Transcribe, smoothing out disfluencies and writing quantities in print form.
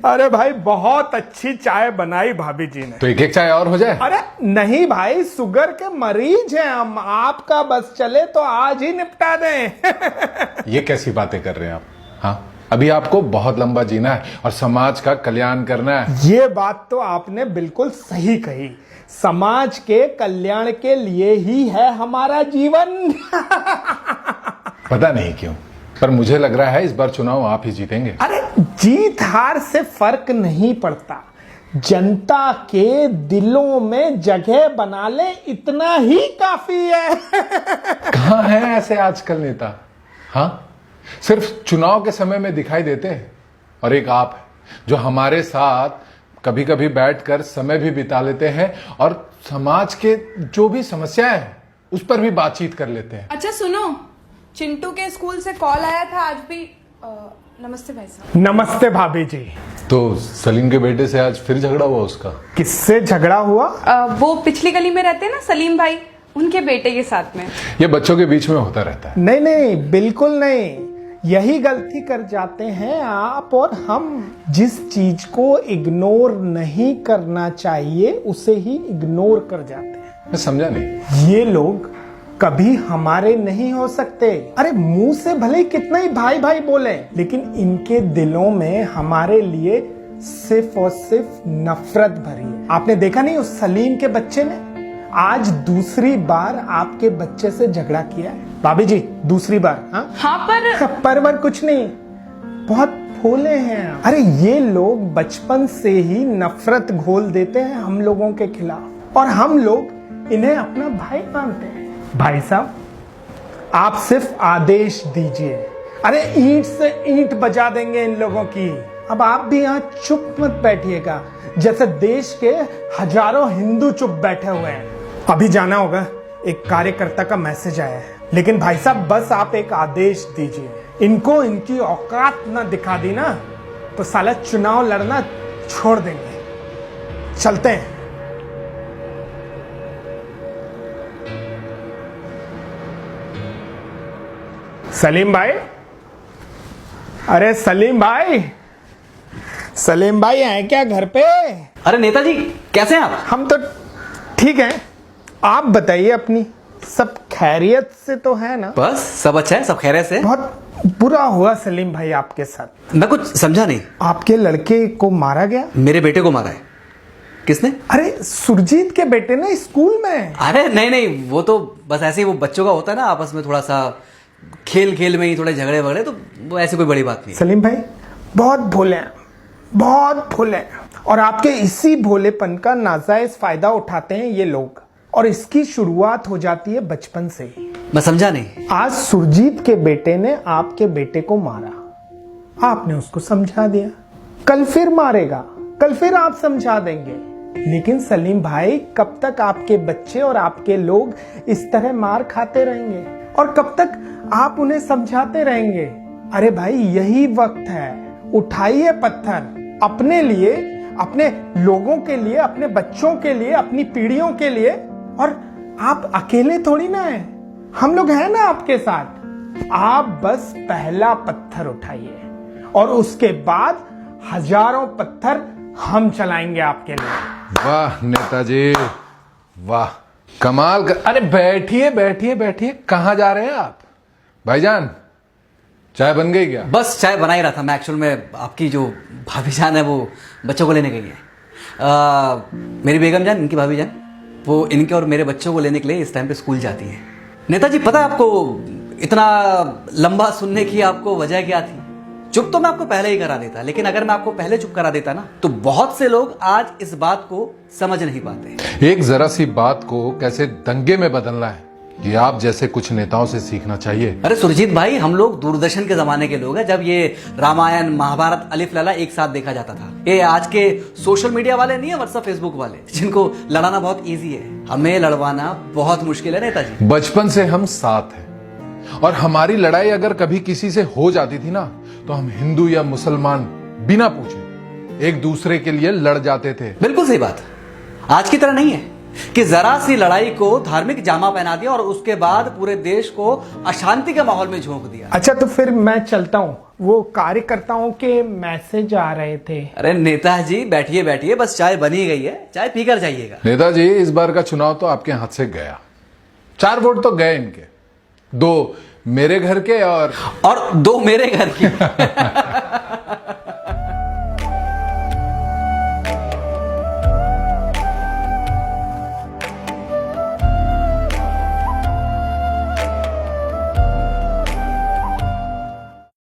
अरे भाई बहुत अच्छी चाय बनाई भाभी जी ने। तो एक एक चाय और हो जाए। अरे नहीं भाई, शुगर के मरीज हैं हम, आपका बस चले तो आज ही निपटा दें। ये कैसी बातें कर रहे हैं आप? हाँ, अभी आपको बहुत लंबा जीना है और समाज का कल्याण करना है। ये बात तो आपने बिल्कुल सही कही। समाज के कल्याण के लिए ही है हमारा जीवन। पता नहीं क्यों, पर मुझे लग रहा है इस बार चुनाव आप ही जीतेंगे। अरे जीत हार से फर्क नहीं पड़ता, जनता के दिलों में जगह बना ले, इतना ही काफी है। कहाँ हैं ऐसे आजकल नेता? हाँ, सिर्फ चुनाव के समय में दिखाई देते हैं। और एक आप है जो हमारे साथ कभी कभी बैठकर समय भी बिता लेते हैं और समाज के जो भी समस्याएं हैं उस पर भी बातचीत कर लेते हैं। अच्छा सुनो, चिंटू के स्कूल से कॉल आया था आज भी। नमस्ते भाई साहब। नमस्ते भाभी जी। तो सलीम के बेटे से आज फिर झगड़ा हुआ उसका? किससे झगड़ा हुआ? वो पिछली गली में रहते हैं ना सलीम भाई, उनके बेटे के साथ में। ये बच्चों के बीच में होता रहता है। नहीं नहीं, बिल्कुल नहीं। यही गलती कर जाते हैं आप और हम। जिस चीज को इग्नोर नहीं करना चाहिए उसे ही इग्नोर कर जाते हैं। मैं समझा नहीं। ये लोग कभी हमारे नहीं हो सकते। अरे मुंह से भले ही कितना ही भाई भाई बोले, लेकिन इनके दिलों में हमारे लिए सिर्फ और सिर्फ नफरत भरी है। आपने देखा नहीं उस सलीम के बच्चे ने आज दूसरी बार आपके बच्चे से झगड़ा किया है। भाभी जी दूसरी बार? हाँ पर कुछ नहीं, बहुत भोले हैं। अरे ये लोग बचपन से ही नफरत घोल देते हैं हम लोगों के खिलाफ और हम लोग इन्हें अपना भाई मानते हैं। भाई साहब आप सिर्फ आदेश दीजिए, अरे ईंट से ईंट बजा देंगे इन लोगों की। अब आप भी यहाँ चुप मत बैठिएगा जैसे देश के हजारों हिंदू चुप बैठे हुए हैं। अभी जाना होगा, एक कार्यकर्ता का मैसेज आया है। लेकिन भाई साहब बस आप एक आदेश दीजिए, इनको इनकी औकात ना दिखा दी ना तो साला चुनाव लड़ना छोड़ देंगे। चलते हैं। सलीम भाई, अरे सलीम भाई, सलीम भाई हैं क्या घर पे? अरे नेताजी कैसे हैं आप? हम तो ठीक हैं, आप बताइए अपनी। सब खैरियत से तो है ना? बस सब अच्छा है, सब खैरियत से। बहुत बुरा हुआ सलीम भाई आपके साथ। मैं कुछ समझा नहीं। आपके लड़के को मारा गया? मेरे बेटे को मारा है। किसने? अरे सुरजीत के बेटे ने स्कूल में। अरे नहीं नहीं, वो तो बस ऐसे ही वो बच्चों का होता है ना, आपस में थोड़ा सा खेल खेल में ही थोड़े झगड़े वगड़े, तो वो ऐसी कोई बड़ी बात नहीं। सलीम भाई बहुत भोले हैं, बहुत भोले हैं और आपके इसी भोलेपन का नाजायज फायदा उठाते हैं ये लोग। और इसकी शुरुआत हो जाती है बचपन से ही। मैं समझा नहीं। आज सुरजीत के बेटे ने आपके बेटे को मारा, आपने उसको समझा दिया। कल फिर मारेगा, कल फिर आप समझा देंगे। लेकिन सलीम भाई कब तक आपके बच्चे और आपके लोग इस तरह मार खाते रहेंगे और कब तक आप उन्हें समझाते रहेंगे? अरे भाई यही वक्त है, उठाइए पत्थर अपने लिए, अपने लोगों के लिए, अपने बच्चों के लिए, अपनी पीढ़ियों के लिए। और आप अकेले थोड़ी ना हैं, हम लोग हैं ना आपके साथ। आप बस पहला पत्थर उठाइए और उसके बाद हजारों पत्थर हम चलाएंगे आपके लिए। वाह नेताजी वाह, कमाल कर। अरे बैठिए बैठिए बैठिए, कहाँ जा रहे हैं आप? भाईजान चाय बन गई क्या? बस चाय बना ही रहा था मैं। एक्चुअल में आपकी जो भाभी जान है वो बच्चों को लेने गई है। मेरी बेगम जान, इनकी भाभी जान, वो इनके और मेरे बच्चों को लेने के लिए इस टाइम पे स्कूल जाती है। नेताजी पता है आपको इतना लंबा सुनने की आपको वजह क्या थी? चुप तो मैं आपको पहले ही करा देता, लेकिन अगर मैं आपको पहले चुप करा देता ना तो बहुत से लोग आज इस बात को समझ नहीं पाते। एक जरा सी बात को कैसे दंगे में बदलना है, ये आप जैसे कुछ नेताओं से सीखना चाहिए। अरे सुरजीत भाई, हम लोग दूरदर्शन के जमाने के लोग हैं, जब ये रामायण महाभारत अलिफ लला एक साथ देखा जाता था। ये आज के सोशल मीडिया वाले नहीं है, व्हाट्सएप फेसबुक वाले, जिनको लड़ाना बहुत इजी है। हमें लड़वाना बहुत मुश्किल है नेताजी। बचपन से हम साथ हैं और हमारी लड़ाई अगर कभी किसी से हो जाती थी ना तो हम हिंदू या मुसलमान बिना पूछे एक दूसरे के लिए लड़ जाते थे। बिल्कुल सही बात। आज की तरह नहीं है कि जरा सी लड़ाई को धार्मिक जामा पहना दिया और उसके बाद पूरे देश को अशांति के माहौल में झोंक दिया। अच्छा तो फिर मैं चलता हूँ, वो कार्यकर्ताओं के मैसेज आ रहे थे। अरे नेताजी बैठिए बैठिए, बस चाय बनी गई है, चाय पीकर जाइएगा। नेताजी, इस बार का चुनाव तो आपके हाथ से गया। 4 वोट तो गए इनके, 2 मेरे घर के और 2 मेरे घर की।